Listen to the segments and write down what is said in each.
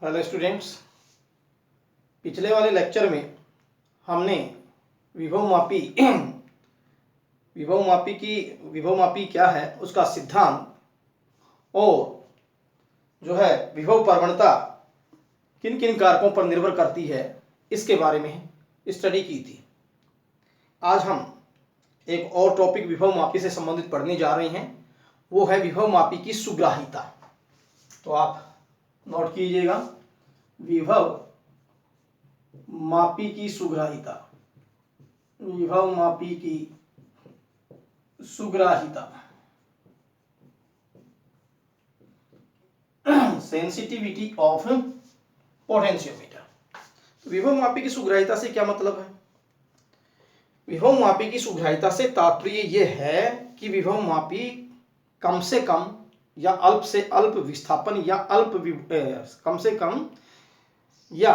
Hello students, पिछले वाले lecture में हमने विभव मापी क्या है, उसका सिद्धांत और जो है विभव प्रवणता किन किन कारकों पर निर्भर करती है, इसके बारे में स्टडी की थी। आज हम एक और टॉपिक विभव मापी से संबंधित पढ़ने जा रहे हैं, वो है विभव मापी की सुग्राह्यता। तो आप नोट कीजिएगा, विभव मापी की सुग्राह्यता। विभव मापी की सुग्राह्यता, सेंसिटिविटी ऑफ पोटेंशियोमीटर। विभव मापी की सुग्राह्यता से क्या मतलब है? विभव मापी की सुग्राह्यता से तात्पर्य यह है कि विभव मापी कम से कम या अल्प से अल्प विस्थापन या कम से कम या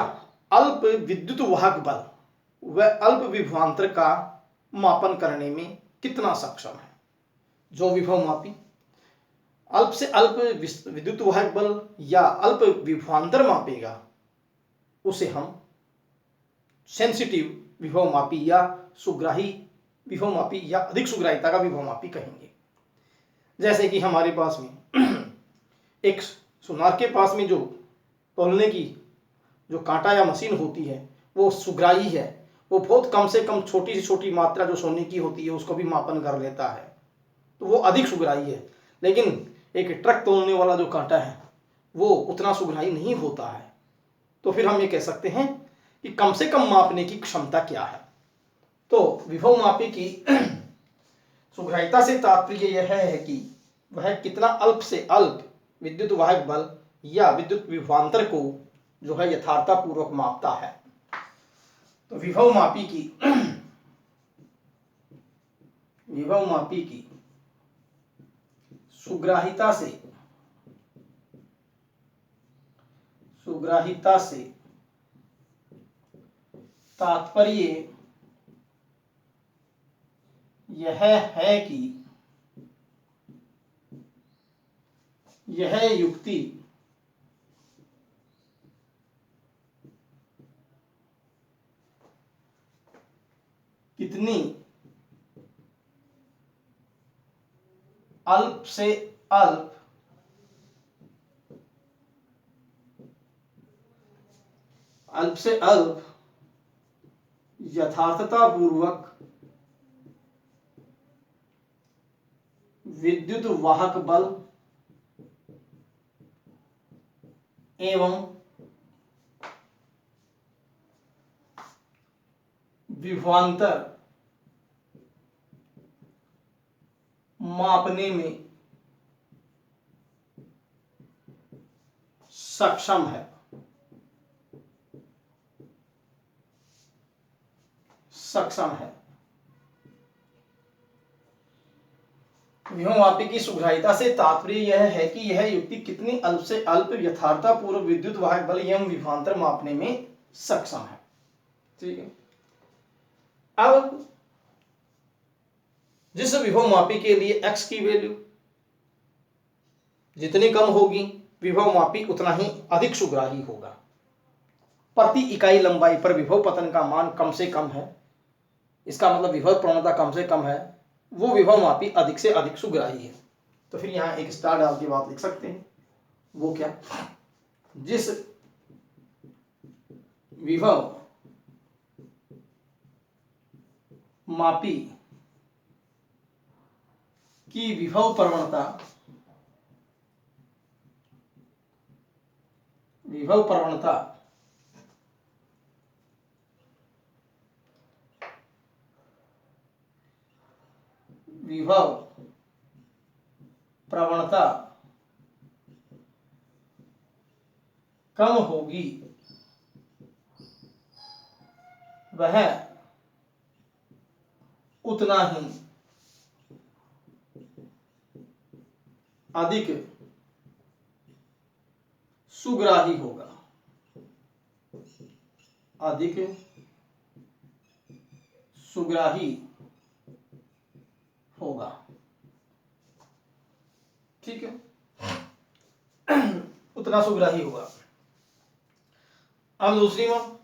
अल्प विद्युत वाहक बल व अल्प विभवांतर का मापन करने में कितना सक्षम है। जो विभव मापी अल्प से अल्प विद्युत वाहक बल या अल्प विभवांतर मापेगा उसे हम सेंसिटिव विभव मापी या सुग्राही विभव मापी या अधिक सुग्राह्यता का विभव मापी कहेंगे। जैसे कि हमारे पास में एक सुनार के पास में जो तौलने की जो कांटा या मशीन होती है वो सुग्राही है। वो बहुत कम से कम छोटी से छोटी मात्रा जो सोने की होती है उसको भी मापन कर लेता है, तो वो अधिक सुग्राही है। लेकिन एक ट्रक तोलने वाला जो कांटा है वो उतना सुग्राही नहीं होता है। तो फिर हम ये कह सकते हैं कि कम से कम मापने की क्षमता क्या है। तो विभव मापी की सुग्राह्यता से तात्पर्य यह है कि वह कितना अल्प से अल्प विद्युत वाहक बल या विद्युत विभवांतर को जो है यथार्थतापूर्वक मापता है। तो विभव मापी की सुग्राह्यता से तात्पर्य यह है कि यह युक्ति कितनी अल्प से अल्प यथार्थतापूर्वक विद्युत वाहक बल एवं विभवांतर मापने में सक्षम है। विभव मापी की सुग्राह्यता से तात्पर्य यह है कि यह युक्ति कितनी अल्प से अल्प यथार्थतापूर्वक विद्युत वाहक बल एवं विभवांतर मापने में सक्षम है। ठीक है। अब जिस विभव मापी के लिए x की वैल्यू जितनी कम होगी, विभव मापी उतना ही अधिक सुग्राही होगा। प्रति इकाई लंबाई पर विभव पतन का मान कम से कम है, इसका मतलब विभव प्रवणता कम से कम है, वो विभव मापी अधिक से अधिक सुग्राही है। तो फिर यहां एक स्टार डाल के बात लिख सकते हैं। वो क्या? जिस विभव मापी की विभव प्रवणता कम होगी, वह उतना ही अधिक सुग्राही होगा। ठीक है, उतना सुग्राही होगा। अब दूसरी बात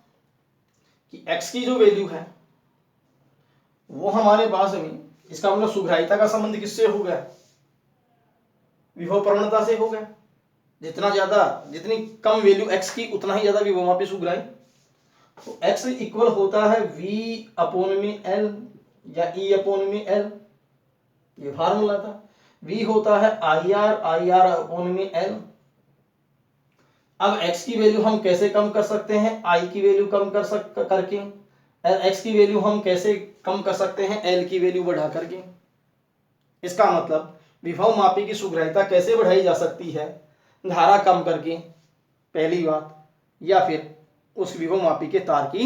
कि x की जो वैल्यू है वो हमारे पास में, इसका मतलब सुग्राहिता का संबंध किससे हो गया? विभव प्रवणता से हो गया। जितना ज्यादा, जितनी कम वैल्यू x की उतना ही ज्यादा विभवमापी सुग्राही। तो x इक्वल होता है v अपॉन में l या e अपॉन में l, ये फार्मूला था। v होता है आई आर अपॉन में l। अब x की वैल्यू हम कैसे कम कर सकते हैं? i की वैल्यू कम करके। x की वैल्यू हम कैसे कम कर सकते हैं? l की वैल्यू बढ़ा करके। इसका मतलब विभव मापी की सुग्राहिता कैसे बढ़ाई जा सकती है? धारा कम करके, पहली बात, या फिर उस विभव मापी के तार की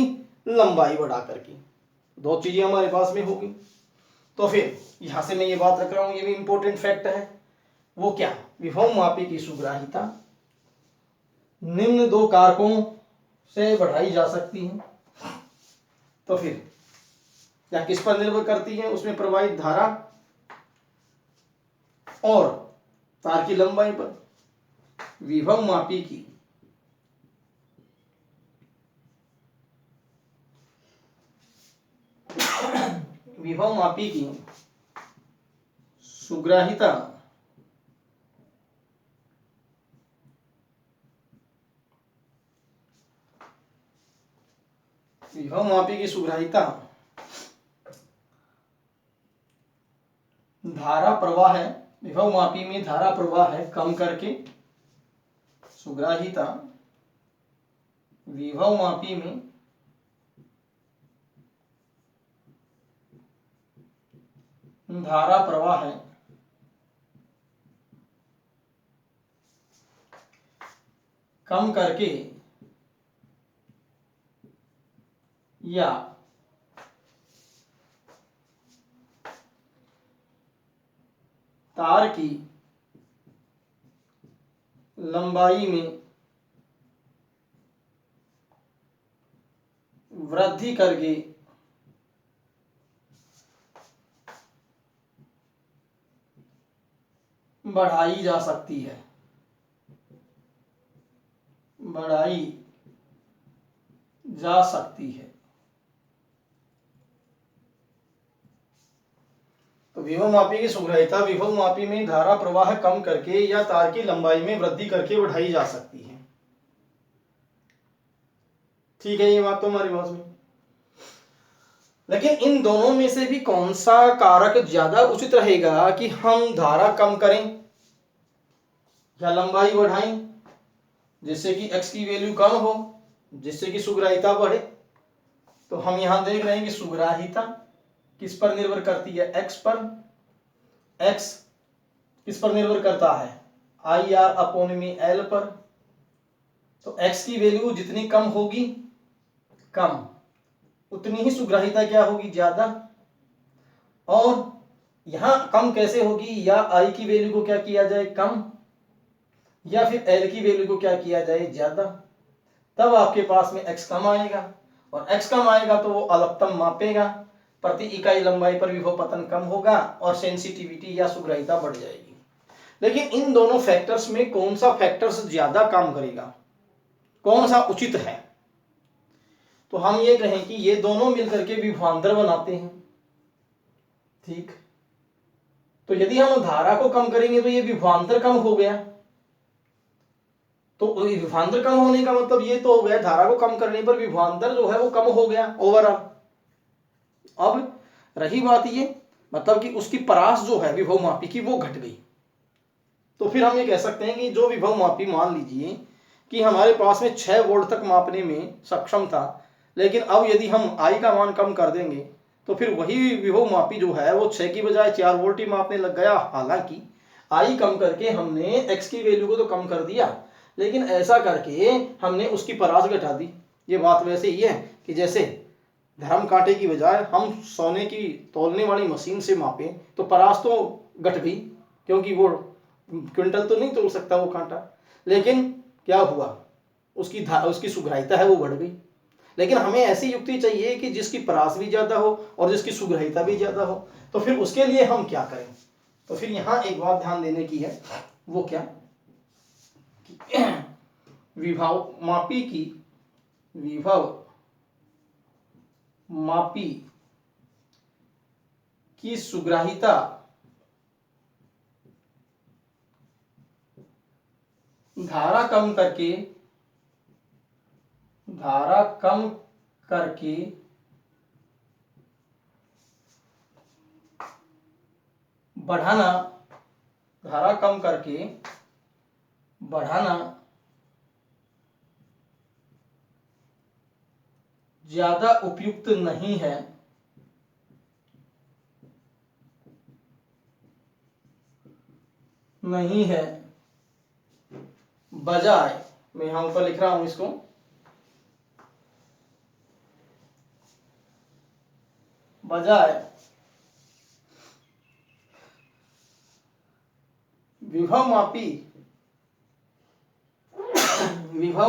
लंबाई बढ़ा करके। दो चीजें हमारे पास में होगी। तो फिर यहां से मैं ये बात रख रहा हूं, ये भी इंपॉर्टेंट फैक्ट है। वो क्या? विभव मापी की सुग्राहिता निम्न दो कारकों से बढ़ाई जा सकती है। तो फिर या किस पर निर्भर करती है? उसमें प्रवाहित धारा और तार की लंबाई पर। विभव मापी की सुग्राहिता धारा प्रवाह है, विभव मापी में धारा प्रवाह है कम करके। सुग्राहिता विभव मापी में धारा प्रवाह है कम करके या तार की लंबाई में वृद्धि करके बढ़ाई जा सकती है। तो विभव मापी की सुग्राहिता विभव मापी में धारा प्रवाह कम करके या तार की लंबाई में वृद्धि करके बढ़ाई जा सकती है। ठीक है, ये बात तो हमारी पास में। लेकिन इन दोनों में से भी कौन सा कारक ज्यादा उचित रहेगा कि हम धारा कम करें या लंबाई बढ़ाएं, जिससे कि x की वैल्यू कम हो, जिससे कि सुग्राहिता बढ़े? तो हम यहां देख रहे हैं कि सुग्राहिता किस पर निर्भर करती है? x पर। x किस पर निर्भर करता है? आई आर अपॉन में l पर। तो x की वैल्यू जितनी कम होगी, कम, उतनी ही सुग्राहिता क्या होगी? ज्यादा। और यहां कम कैसे होगी? या i की वैल्यू को क्या किया जाए? कम, या फिर l की वैल्यू को क्या किया जाए? ज्यादा। तब आपके पास में x कम आएगा, और x कम आएगा तो वो अल्पतम मापेगा, प्रति इकाई लंबाई पर विभव पतन कम होगा और सेंसिटिविटी या सुग्राहिता बढ़ जाएगी। लेकिन इन दोनों फैक्टर्स में कौन सा फैक्टर्स ज्यादा काम करेगा, कौन सा उचित है? तो हम ये कहें कि ये दोनों मिलकर के विभवांतर बनाते हैं। ठीक, तो यदि हम धारा को कम करेंगे तो ये विभवांतर कम हो गया। तो विभवांतर कम होने का मतलब ये तो हो गया, धारा को कम करने पर विभवांतर जो है वो कम हो गया ओवरऑल। अब रही बात ये, मतलब कि उसकी परास जो है विभव मापी की वो घट गई। तो फिर हम ये कह सकते हैं कि जो विभव मापी, मान लीजिए कि हमारे पास में 6 वोल्ट तक मापने में सक्षम था, लेकिन अब यदि हम आई का मान कम कर देंगे तो फिर वही विभव मापी जो है वो 6 की बजाय 4 वोल्ट ही मापने लग गया। हालांकि आई कम करके हमने एक्स की वैल्यू को तो कम कर दिया, लेकिन ऐसा करके हमने उसकी परास घटा दी। ये बात वैसे ही है कि जैसे धर्म कांटे की बजाय हम सोने की तौलने वाली मशीन से मापें तो परास तो घट गई, क्योंकि वो क्विंटल तो नहीं तोल सकता वो कांटा, लेकिन क्या हुआ, उसकी सुग्राहिता है वो बढ़ गई। लेकिन हमें ऐसी युक्ति चाहिए कि जिसकी परास भी ज्यादा हो और जिसकी सुग्राहिता भी ज्यादा हो। तो फिर उसके लिए हम क्या करें? तो फिर यहां एक बात ध्यान देने की है, वो क्या? विभव मापी की विभव मापी की सुग्राहिता धारा कम करके बढ़ाना, धारा कम करके बढ़ाना ज्यादा उपयुक्त नहीं है, बजाय, मैं यहां ऊपर लिख रहा हूं इसको, बजाय विभव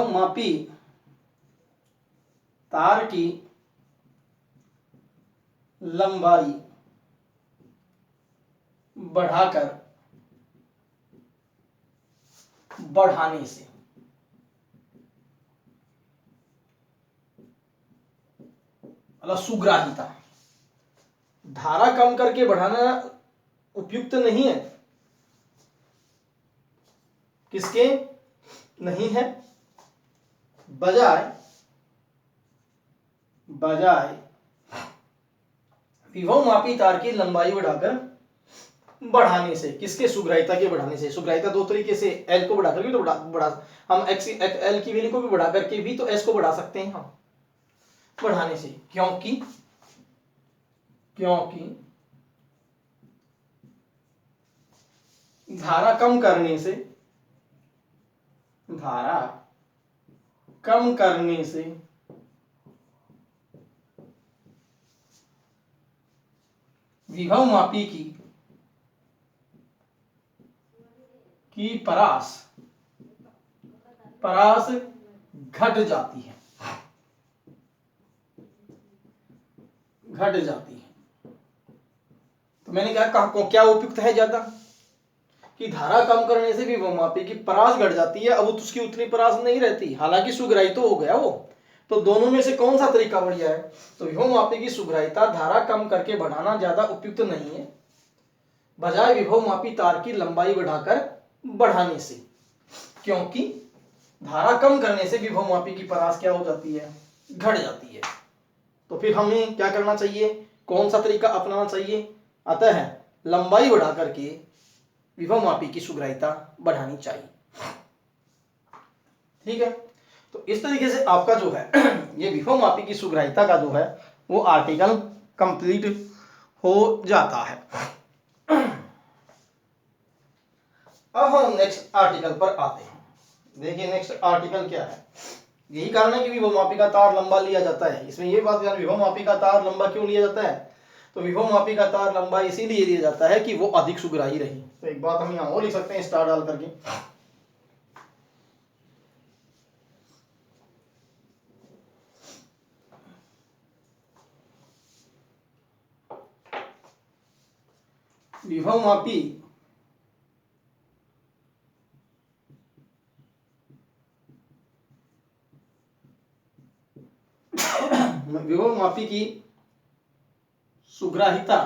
मापी तार की लंबाई बढ़ाने से, मतलब सुग्राहिता, धारा कम करके बढ़ाना उपयुक्त नहीं है, किसके नहीं है, बजाय विभव मापी तार की लंबाई बढ़ाने से, किसके, सुग्राहिता के बढ़ाने से। सुग्राहिता दो तरीके से, एल को बढ़ा करके तो बढ़ा हम एक्स एल की वैल्यू को भी बढ़ा करके भी तो एस को बढ़ा सकते हैं हम, बढ़ाने से, क्योंकि धारा कम करने से विभव मापी की परास घट जाती है, तो मैंने कहा क्या उपयुक्त है ज्यादा, कि धारा कम करने से विभव मापी की परास घट जाती है, अब उसकी उतनी परास नहीं रहती, हालांकि सुग्राही तो हो गया वो, तो दोनों में से कौन सा तरीका बढ़िया है, तो विभव मापी की सुग्राहिता धारा कम करके बढ़ाना ज्यादा उपयुक्त नहीं है, बजाय विभव मापी तार की लंबाई बढ़ाने से, क्योंकि धारा कम करने से विभव मापी की परास क्या हो जाती है, घट जाती है। तो फिर हमें क्या करना चाहिए, कौन सा तरीका अपनाना चाहिए, अतः लंबाई बढ़ा करके विभव मापी की सुग्राहिता बढ़ानी चाहिए। ठीक है, तो इस तरीके से आपका जो है ये विभव मापी की सुग्राहिता का जो है वो आर्टिकल कंप्लीट हो जाता है। अब हम नेक्स्ट आर्टिकल पर आते हैं। देखिए नेक्स्ट आर्टिकल क्या है, यही कारण है कि विभव मापी का तार लंबा लिया जाता है। इसमें ये बात ध्यान, विभव मापी का तार लंबा क्यों लिया जाता है, तो विभव मापी का तार लंबा इसीलिए लिया जाता है कि वो अधिक सुग्राही रही। तो एक बात हम यहाँ और लिख सकते हैं स्टार डाल करके, विभव मापी की सुग्राहिता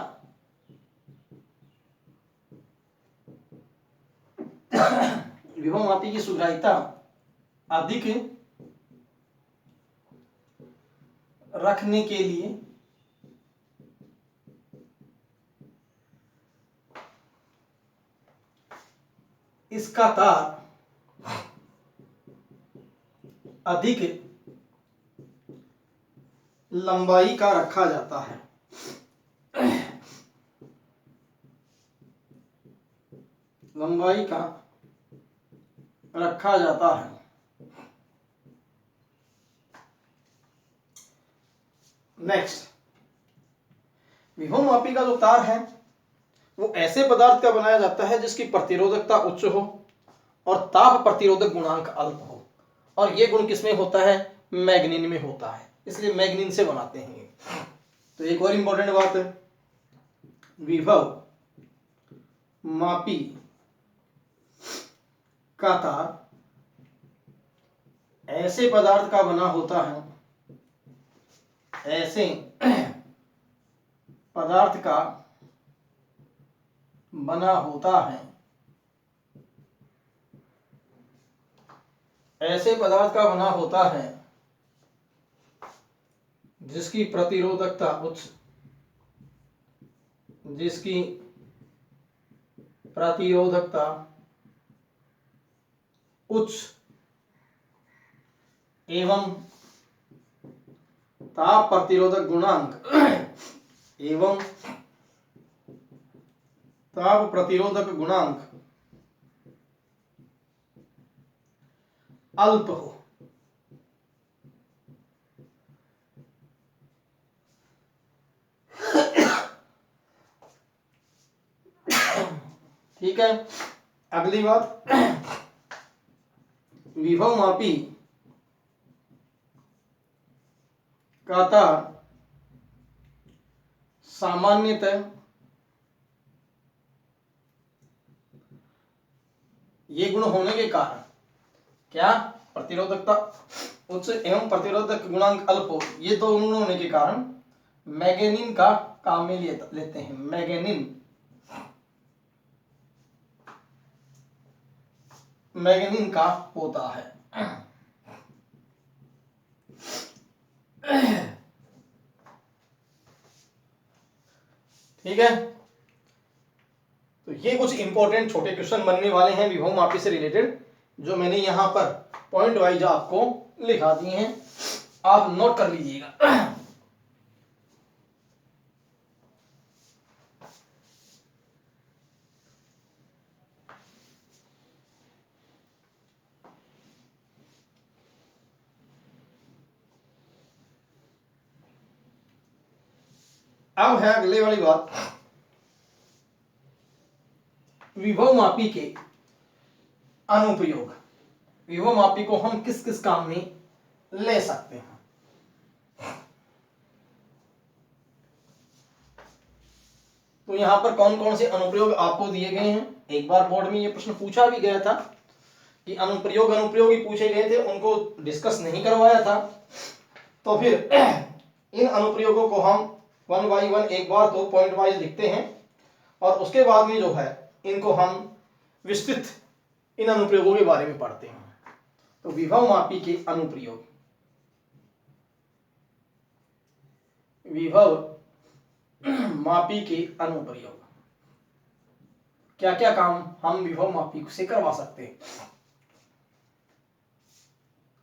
अधिक रखने के लिए इसका तार अधिक लंबाई का रखा जाता है। नेक्स्ट, विभव मापी का जो तार है वो ऐसे पदार्थ का बनाया जाता है जिसकी प्रतिरोधकता उच्च हो और ताप प्रतिरोधक गुणांक अल्प हो, और ये गुण किसमें होता है, मैग्नीन में होता है, इसलिए मैग्नीन से बनाते हैं। तो एक और इंपॉर्टेंट बात है, विभव मापी का तार ऐसे पदार्थ का बना होता है ऐसे पदार्थ का बना होता है, ऐसे पदार्थ का बना होता है जिसकी प्रतिरोधकता उच्च, जिसकी प्रतिरोधकता उच्च एवं ताप प्रतिरोधक गुणांक एवं ताप प्रतिरोधक गुणांक अल्प हो। ठीक है, अगली बात, विभवमापी का तार सामान्यतः ये गुण होने के कारण, क्या, प्रतिरोधकता उच्च एवं प्रतिरोधक गुणांक अल्प हो, ये दो गुण होने के कारण मैंगनीज का काम में लेते हैं। मैंगनीज का होता है। ठीक है, तो ये कुछ इंपॉर्टेंट छोटे क्वेश्चन बनने वाले हैं विभवमापी से रिलेटेड, जो मैंने यहां पर पॉइंट वाइज आपको लिखा दिए हैं, आप नोट कर लीजिएगा। अब है अगले वाली बात, विभवमापी के अनुप्रयोग। विभवमापी को हम किस किस काम में ले सकते हैं। तो यहां पर कौन कौन से अनुप्रयोग आपको दिए गए हैं। एक बार बोर्ड में ये प्रश्न पूछा भी गया था कि अनुप्रयोग ही पूछे गए थे, उनको डिस्कस नहीं करवाया था। तो फिर इन अनुप्रयोगों को हम वन बाई वन एक बार तो पॉइंट वाइज लिखते हैं, और उसके बाद में जो है इनको हम विस्तृत इन अनुप्रयोगों के बारे में पढ़ते हैं। तो विभवमापी के अनुप्रयोग, विभवमापी के अनुप्रयोग, क्या क्या काम हम विभवमापी से करवा सकते हैं।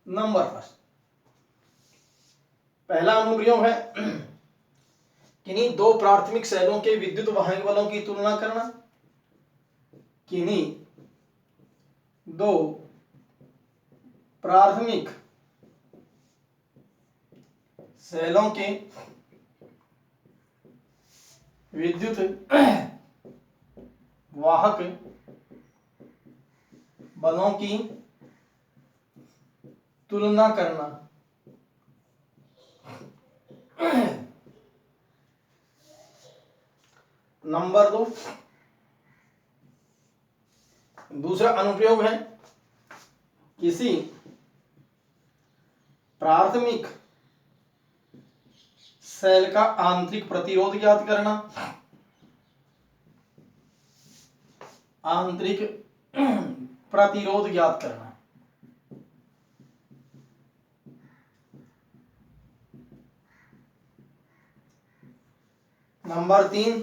नंबर फर्स्ट, पहला अनुप्रयोग है किन्हीं दो प्राथमिक सेलों के विद्युत वाहक बलों की तुलना करना। किन्हीं दो प्राथमिक सेलों के विद्युत वाहक बलों की तुलना करना। नंबर दो, दूसरा अनुप्रयोग है किसी प्राथमिक सेल का आंतरिक प्रतिरोध ज्ञात करना। आंतरिक प्रतिरोध ज्ञात करना। नंबर तीन,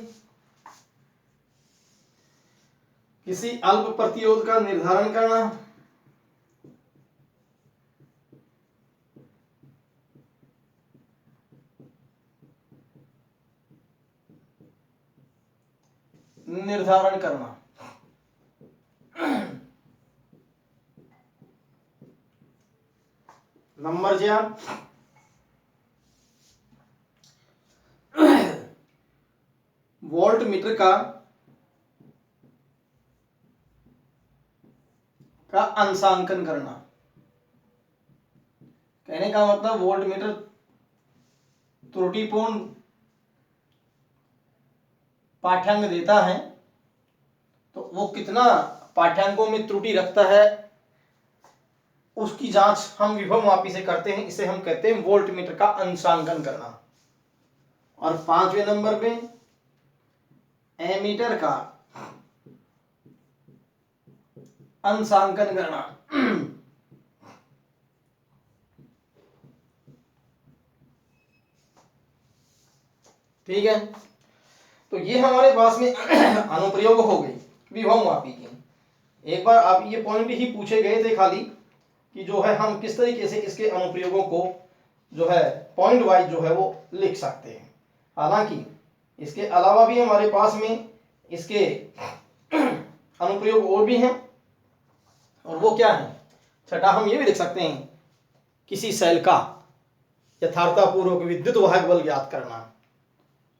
किसी अल्प प्रतिरोध का निर्धारण करना। निर्धारण करना। नंबर 4, वोल्ट मीटर का अंशांकन करना। कहने का मतलब वोल्ट मीटर त्रुटिपूर्ण पाठ्यांक देता है, तो वो कितना पाठ्यांकों में त्रुटि रखता है उसकी जांच हम विभवमापी से करते हैं। इसे हम कहते हैं वोल्ट मीटर का अंशांकन करना। और 5वें नंबर पे एमीटर का अंशांकन करना। ठीक है, तो ये हमारे पास में अनुप्रयोग हो गई विभव मापी की। एक बार आप ये पॉइंट ही पूछे गए थे खाली कि जो है हम किस तरीके से इसके अनुप्रयोगों को जो है पॉइंट वाइज जो है वो लिख सकते हैं। हालांकि इसके अलावा भी हमारे पास में इसके अनुप्रयोग और भी हैं, और वो क्या है, छठा हम ये भी लिख सकते हैं किसी सेल का यथार्थतापूर्वक विद्युत वाहक बल ज्ञात करना।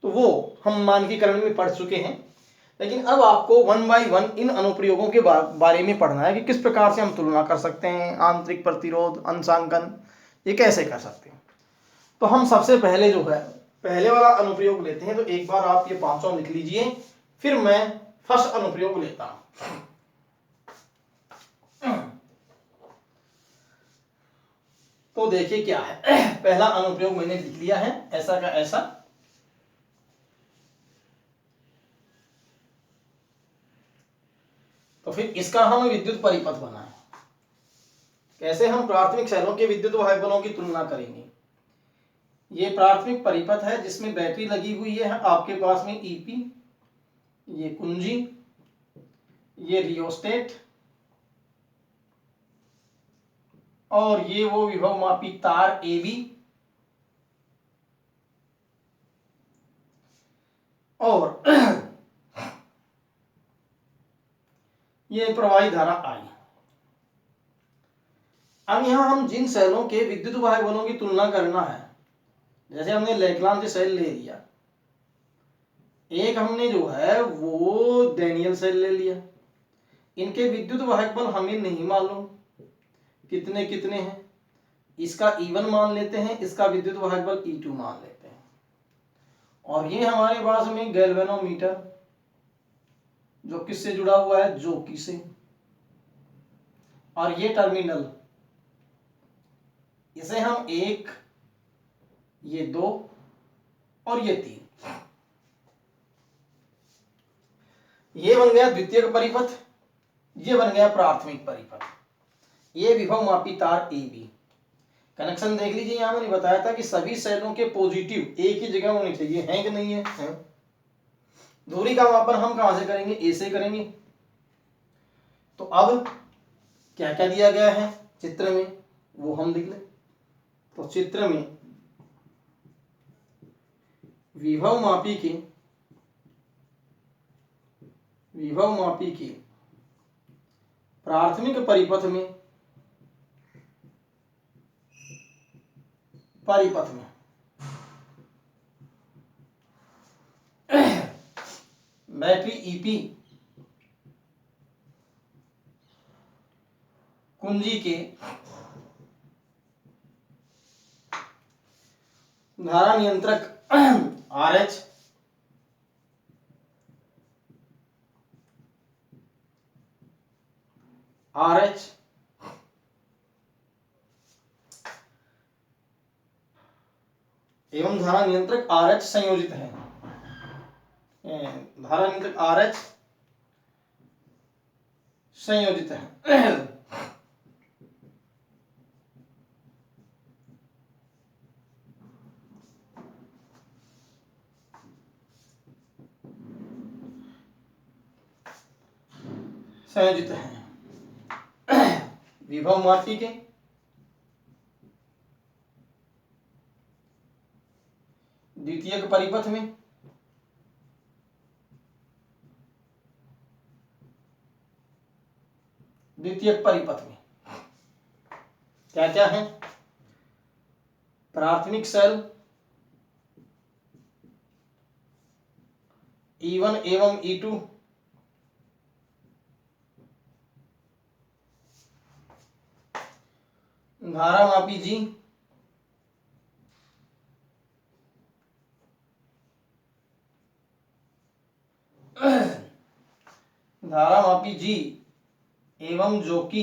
तो वो हम मानकीकरण में पढ़ चुके हैं, लेकिन अब आपको 1 बाय 1 इन अनुप्रयोगों के बारे में पढ़ना है कि किस प्रकार से हम तुलना कर सकते हैं, आंतरिक प्रतिरोध, अंशांकन, ये कैसे कर सकते हैं। तो हम सबसे पहले जो है पहले वाला अनुप्रयोग लेते हैं। तो एक बार आप ये 500 लिख लीजिए, फिर मैं फर्स्ट अनुप्रयोग लेता हूं। तो देखिए क्या है, पहला अनुप्रयोग मैंने लिख लिया है, ऐसा का ऐसा। तो फिर इसका हम विद्युत परिपथ बनाएं। कैसे हम प्राथमिक सेलों के विद्युत वाहक बलों की तुलना करेंगे। ये प्राथमिक परिपथ है जिसमें बैटरी लगी हुई है आपके पास में ईपी, ये कुंजी, ये रियोस्टेट, और ये वो विभव मापी तार एबी, और ये प्रवाही धारा आई। अब यहां हम जिन सेलों के विद्युत वाहक बलों की तुलना करना है, जैसे हमने लेक्लांच सेल ले लिया, एक हमने जो है वो डैनियल सेल ले लिया। इनके विद्युत वाहक बल हमें नहीं मालूम कितने कितने हैं, इसका E1 मान लेते हैं, इसका विद्युत वाहक बल E2 मान लेते हैं। और ये हमारे पास में गैल्वेनोमीटर जो किससे जुड़ा हुआ है, जोकी से, और ये टर्मिनल, इसे हम 1, ये 2 और ये 3, ये बन गया द्वितीयक परिपथ, ये बन गया प्राथमिक परिपथ। ये विभव मापी तार ए बी। कनेक्शन देख लीजिए, यहां मैंने बताया था कि सभी सेलों के पॉजिटिव एक ही जगह होने चाहिए, हैं कि नहीं है? दूरी का मापन हम कहां से करेंगे, ए से करेंगे। तो अब क्या क्या दिया गया है चित्र में वो हम लिख लें। तो चित्र में विभव मापी के प्राथमिक परिपथ में बैटरी ईपी कुंजी के धारा नियंत्रक RH एवं धारा नियंत्रक RH संयोजित है। धारा नियंत्रक RH संयोजित है। संयोजित है विभव मापी के द्वितीयक परिपथ में क्या क्या है, प्राथमिक सेल E1 एवं E2, धारा मापी G, धारा मापी G एवं जो कि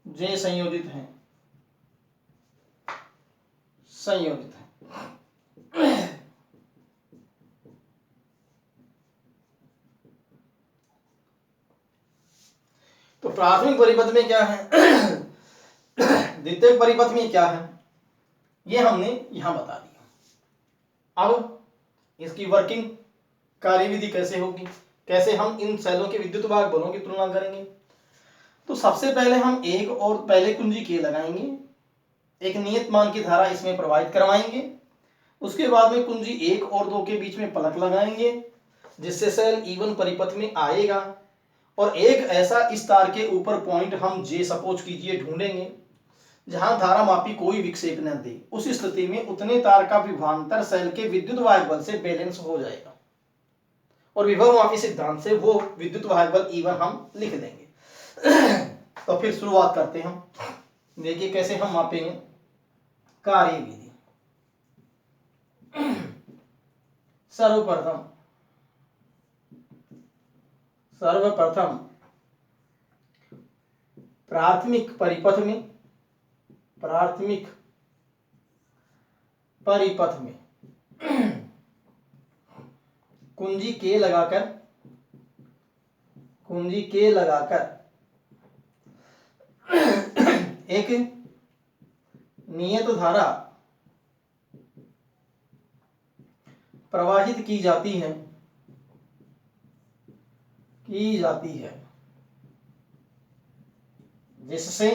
J संयोजित है। तो प्राथमिक परिपथ में क्या है, द्वितीयक परिपथ में क्या है, ये हमने यहां बता दिया। अब इसकी वर्किंग कार्यविधि कैसे होगी, कैसे हम इन सेलों के विद्युत वाहक बलों की तुलना करेंगे। तो सबसे पहले हम एक और पहले कुंजी के लगाएंगे, एक नियत मान की धारा इसमें प्रवाहित करवाएंगे। उसके बाद में कुंजी 1 और 2 के बीच में पलक लगाएंगे, जिससे सेल E1 परिपथ में आएगा। और एक ऐसा इस तार के ऊपर पॉइंट हम जे सपोज कीजिए ढूंढेंगे जहां धारा मापी कोई विक्षेप न दे। उस स्थिति में उतने तार का विभवांतर सेल के विद्युत वाहक बल से बैलेंस हो जाएगा और विभव मापी सिद्धांत से वो विद्युत वाहक बल E1 हम लिख देंगे। तो फिर शुरुआत करते हैं हम। देखिए कैसे हम मापेंगे कार्यविधि। सर्वप्रथम प्राथमिक परिपथ में कुंजी के लगाकर एक नियत धारा प्रवाहित की जाती है जिससे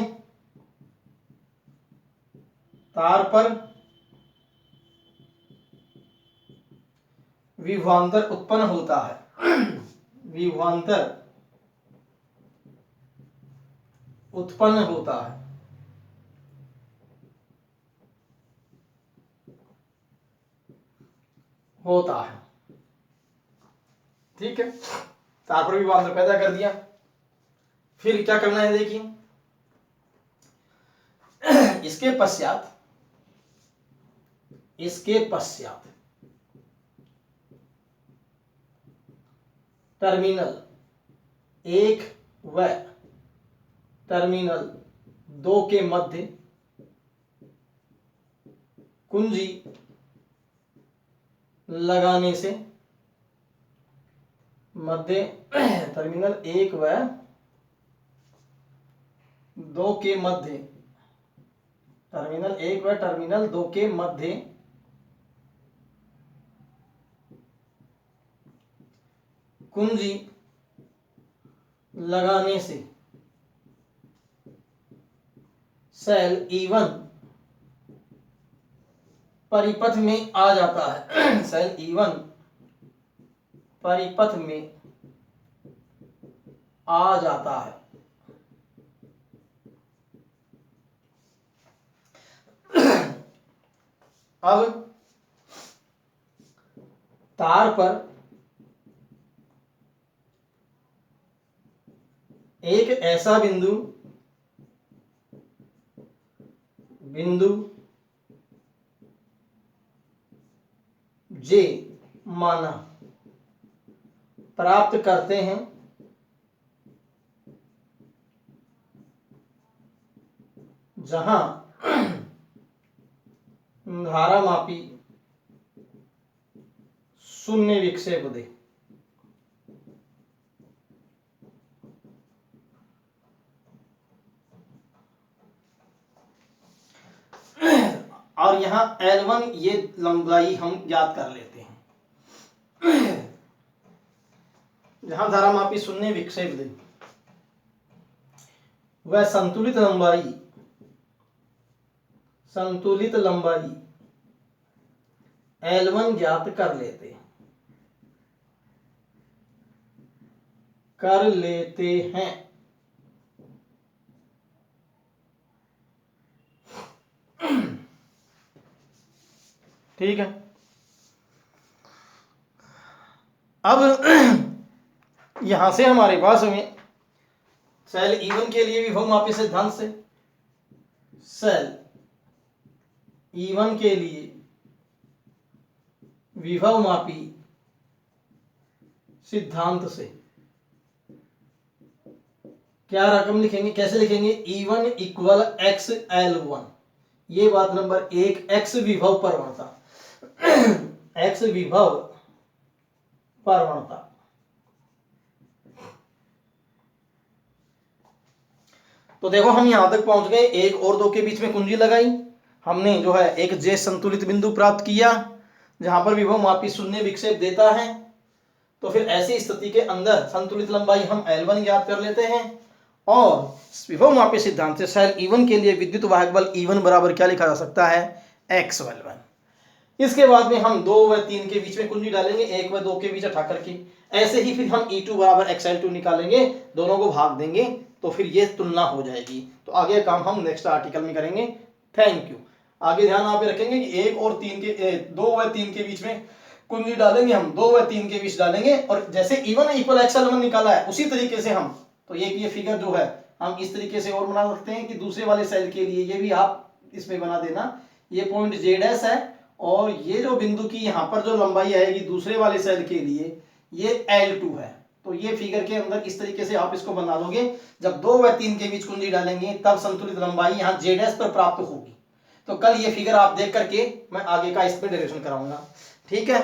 तार पर विभवांतर उत्पन्न होता है। विभवांतर उत्पन्न होता है। ठीक है, तार पर विभवांतर पैदा कर दिया। फिर क्या करना है, देखिए इसके पश्चात टर्मिनल 1 व टर्मिनल 2 के मध्य कुंजी लगाने से टर्मिनल 1 व 2 के मध्य टर्मिनल 2 के मध्य कुंजी लगाने से सेल E1 परिपथ में आ जाता है। सेल E1 परिपथ में आ जाता है। अब तार पर एक ऐसा बिंदु जे माना प्राप्त करते हैं जहां धारा मापी शून्य विक्षेप दे। और यहां L1 ये लंबाई हम ज्ञात कर लेते हैं। जहां धारा मापी शून्य विक्षेप दे वह संतुलित लंबाई L1 ज्ञात कर लेते हैं। ठीक है, अब यहां से हमारे पास में सेल E1 के लिए विभव मापी सिद्धांत से सेल E1 के लिए विभव मापी सिद्धांत से क्या रकम लिखेंगे, कैसे लिखेंगे, E1 इक्वल XL1। ये बात नंबर 1, X विभव प्रवणता। एक्स विभव प्रवणता। तो देखो हम यहां तक पहुंच गए, 1 और 2 के बीच में कुंजी लगाई, हमने जो है एक जे संतुलित बिंदु प्राप्त किया जहां पर विभव मापी शून्य विक्षेप देता है। तो फिर ऐसी स्थिति के अंदर संतुलित लंबाई हम L1 ज्ञात कर लेते हैं और विभव मापी सिद्धांत से सेल E1 के लिए विद्युत वाहक बल E1 बराबर क्या लिखा जा सकता है, X1। इसके बाद में हम 2 व 3 के बीच में कुंजी डालेंगे, 1 व 2 के बीच हटा करके। ऐसे ही फिर हम E2 बराबर XL2 निकालेंगे, दोनों को भाग देंगे तो फिर ये तुलना हो जाएगी। तो आगे काम हम नेक्स्ट आर्टिकल में करेंगे। Thank you. आगे ध्यान आप रखेंगे कि 1 और 3 के 2 व 3 के बीच में कुंजी डालेंगे, हम 2 व 3 के बीच डालेंगे और जैसे E1 इक्वल XL1 निकाला है उसी तरीके से हम तो ये फिगर जो है हम इस तरीके से और बना सकते हैं कि दूसरे वाले सेल के लिए ये भी आप इसमें बना देना, ये पॉइंट J' है और ये जो बिंदु की यहाँ पर जो लंबाई आएगी दूसरे वाले सेल के लिए ये L2 है। तो ये फिगर के अंदर इस तरीके से आप इसको बना दोगे, जब 2 व 3 के बीच कुंजी डालेंगे तब संतुलित लंबाई यहाँ J' पर प्राप्त होगी। तो कल ये फिगर आप देख करके मैं आगे का इसमें डेरिवेशन कराऊंगा, ठीक है।